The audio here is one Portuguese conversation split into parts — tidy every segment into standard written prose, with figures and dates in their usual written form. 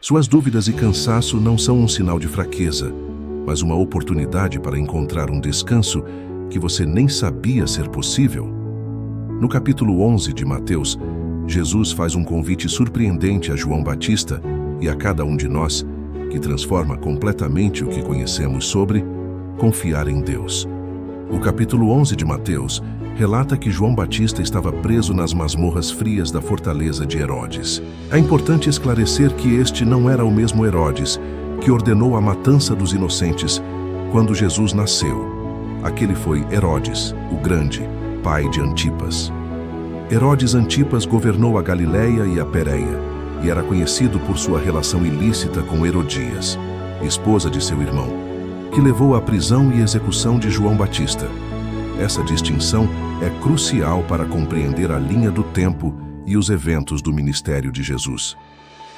Suas dúvidas e cansaço não são um sinal de fraqueza, mas uma oportunidade para encontrar um descanso que você nem sabia ser possível. No capítulo 11 de Mateus, Jesus faz um convite surpreendente a João Batista e a cada um de nós, que transforma completamente o que conhecemos sobre confiar em Deus. O capítulo 11 de Mateus relata que João Batista estava preso nas masmorras frias da fortaleza de Herodes. É importante esclarecer que este não era o mesmo Herodes que ordenou a matança dos inocentes quando Jesus nasceu. Aquele foi Herodes, o Grande, pai de Antipas. Herodes Antipas governou a Galileia e a Pérea e era conhecido por sua relação ilícita com Herodias, esposa de seu irmão, que levou à prisão e execução de João Batista. Essa distinção é crucial para compreender a linha do tempo e os eventos do ministério de Jesus.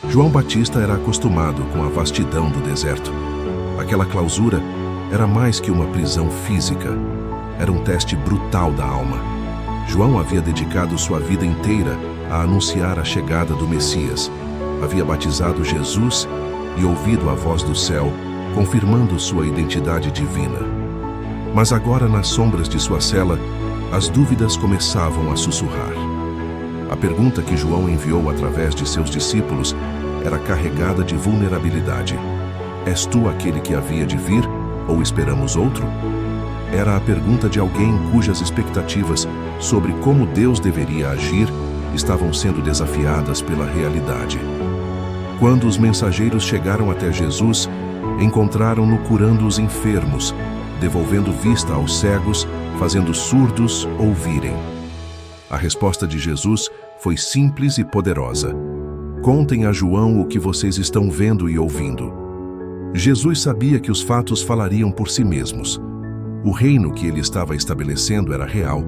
João Batista era acostumado com a vastidão do deserto. Aquela clausura era mais que uma prisão física, era um teste brutal da alma. João havia dedicado sua vida inteira a anunciar a chegada do Messias. Havia batizado Jesus e ouvido a voz do céu, confirmando sua identidade divina. Mas agora, nas sombras de sua cela, as dúvidas começavam a sussurrar. A pergunta que João enviou através de seus discípulos era carregada de vulnerabilidade. És tu aquele que havia de vir, ou esperamos outro? Era a pergunta de alguém cujas expectativas sobre como Deus deveria agir estavam sendo desafiadas pela realidade. Quando os mensageiros chegaram até Jesus, encontraram-no curando os enfermos, devolvendo vista aos cegos, fazendo surdos ouvirem. A resposta de Jesus foi simples e poderosa. Contem a João o que vocês estão vendo e ouvindo. Jesus sabia que os fatos falariam por si mesmos. O reino que ele estava estabelecendo era real,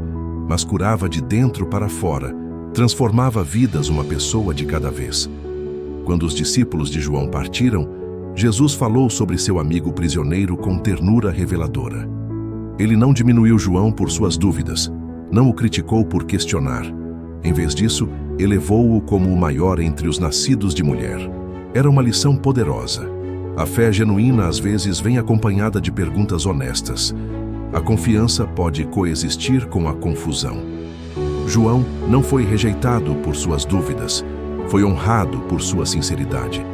mas curava de dentro para fora, transformava vidas uma pessoa de cada vez. Quando os discípulos de João partiram, Jesus falou sobre seu amigo prisioneiro com ternura reveladora. Ele não diminuiu João por suas dúvidas, não o criticou por questionar. Em vez disso, elevou-o como o maior entre os nascidos de mulher. Era uma lição poderosa. A fé genuína às vezes vem acompanhada de perguntas honestas. A confiança pode coexistir com a confusão. João não foi rejeitado por suas dúvidas, foi honrado por sua sinceridade.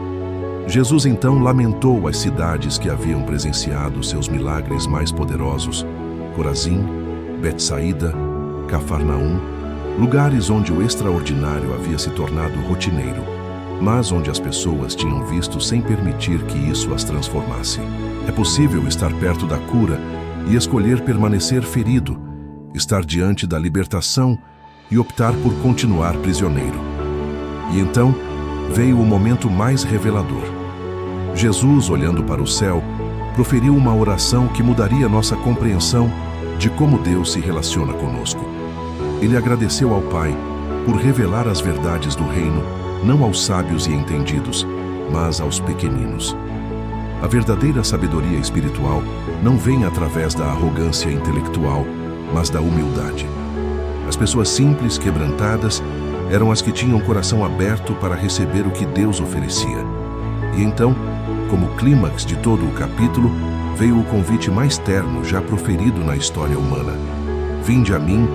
Jesus então lamentou as cidades que haviam presenciado seus milagres mais poderosos: Corazim, Betsaída, Cafarnaum, lugares onde o extraordinário havia se tornado rotineiro, mas onde as pessoas tinham visto sem permitir que isso as transformasse. É possível estar perto da cura e escolher permanecer ferido, estar diante da libertação e optar por continuar prisioneiro. E então veio o momento mais revelador. Jesus, olhando para o céu, proferiu uma oração que mudaria nossa compreensão de como Deus se relaciona conosco. Ele agradeceu ao Pai por revelar as verdades do reino, não aos sábios e entendidos, mas aos pequeninos. A verdadeira sabedoria espiritual não vem através da arrogância intelectual, mas da humildade. As pessoas simples, quebrantadas, eram as que tinham o coração aberto para receber o que Deus oferecia. E então, como clímax de todo o capítulo, veio o convite mais terno já proferido na história humana. Vinde a mim,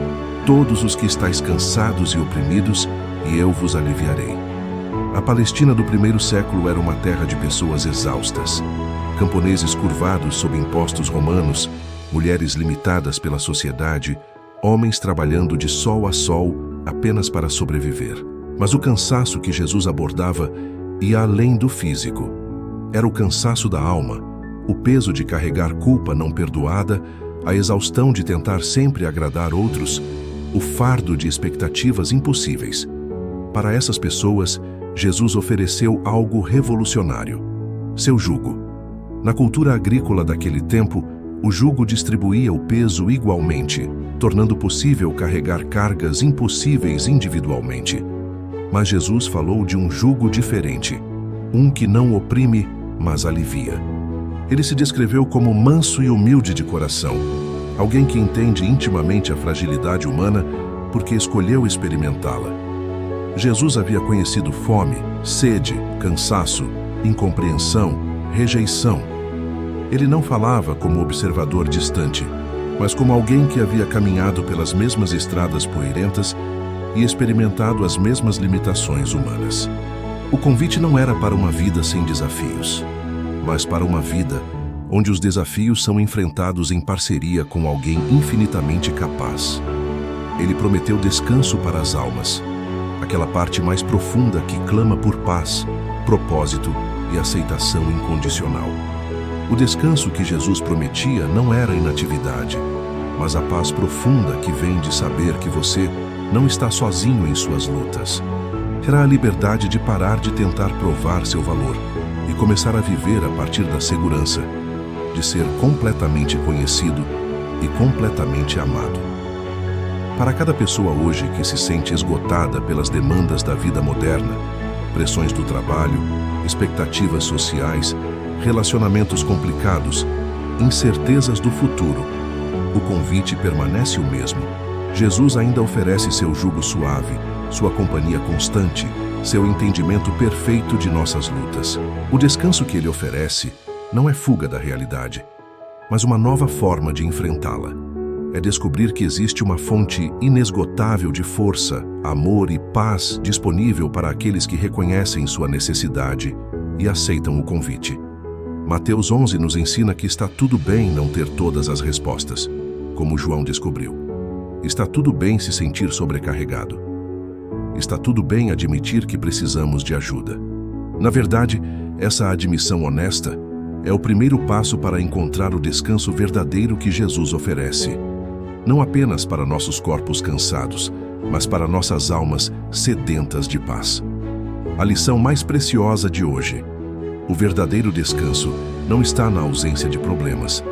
todos os que estáis cansados e oprimidos, e eu vos aliviarei. A Palestina do primeiro século era uma terra de pessoas exaustas. Camponeses curvados sob impostos romanos, mulheres limitadas pela sociedade, homens trabalhando de sol a sol apenas para sobreviver. Mas o cansaço que Jesus abordava ia além do físico. Era o cansaço da alma, o peso de carregar culpa não perdoada, a exaustão de tentar sempre agradar outros, o fardo de expectativas impossíveis. Para essas pessoas, Jesus ofereceu algo revolucionário: seu jugo. Na cultura agrícola daquele tempo, o jugo distribuía o peso igualmente, tornando possível carregar cargas impossíveis individualmente. Mas Jesus falou de um jugo diferente, um que não oprime, mas alivia. Ele se descreveu como manso e humilde de coração, alguém que entende intimamente a fragilidade humana porque escolheu experimentá-la. Jesus havia conhecido fome, sede, cansaço, incompreensão, rejeição. Ele não falava como observador distante, mas como alguém que havia caminhado pelas mesmas estradas poeirentas e experimentado as mesmas limitações humanas. O convite não era para uma vida sem desafios, mas para uma vida onde os desafios são enfrentados em parceria com alguém infinitamente capaz. Ele prometeu descanso para as almas, aquela parte mais profunda que clama por paz, propósito e aceitação incondicional. O descanso que Jesus prometia não era inatividade, mas a paz profunda que vem de saber que você não está sozinho em suas lutas. Será a liberdade de parar de tentar provar seu valor e começar a viver a partir da segurança de ser completamente conhecido e completamente amado. Para cada pessoa hoje que se sente esgotada pelas demandas da vida moderna, pressões do trabalho, expectativas sociais, relacionamentos complicados, incertezas do futuro, o convite permanece o mesmo. Jesus ainda oferece seu jugo suave, sua companhia constante, seu entendimento perfeito de nossas lutas. O descanso que ele oferece não é fuga da realidade, mas uma nova forma de enfrentá-la. É descobrir que existe uma fonte inesgotável de força, amor e paz disponível para aqueles que reconhecem sua necessidade e aceitam o convite. Mateus 11 nos ensina que está tudo bem não ter todas as respostas, como João descobriu. Está tudo bem se sentir sobrecarregado. Está tudo bem admitir que precisamos de ajuda. Na verdade, essa admissão honesta é o primeiro passo para encontrar o descanso verdadeiro que Jesus oferece. Não apenas para nossos corpos cansados, mas para nossas almas sedentas de paz. A lição mais preciosa de hoje: o verdadeiro descanso não está na ausência de problemas,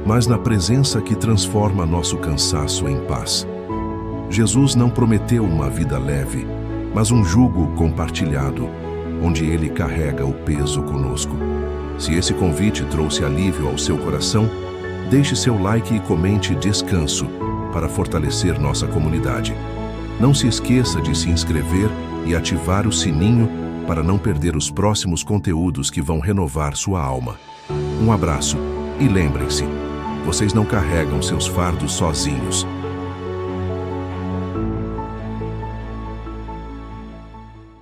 mas na presença que transforma nosso cansaço em paz. Jesus não prometeu uma vida leve, mas um jugo compartilhado, onde Ele carrega o peso conosco. Se esse convite trouxe alívio ao seu coração, deixe seu like e comente descanso para fortalecer nossa comunidade. Não se esqueça de se inscrever e ativar o sininho para não perder os próximos conteúdos que vão renovar sua alma. Um abraço e lembrem-se, vocês não carregam seus fardos sozinhos.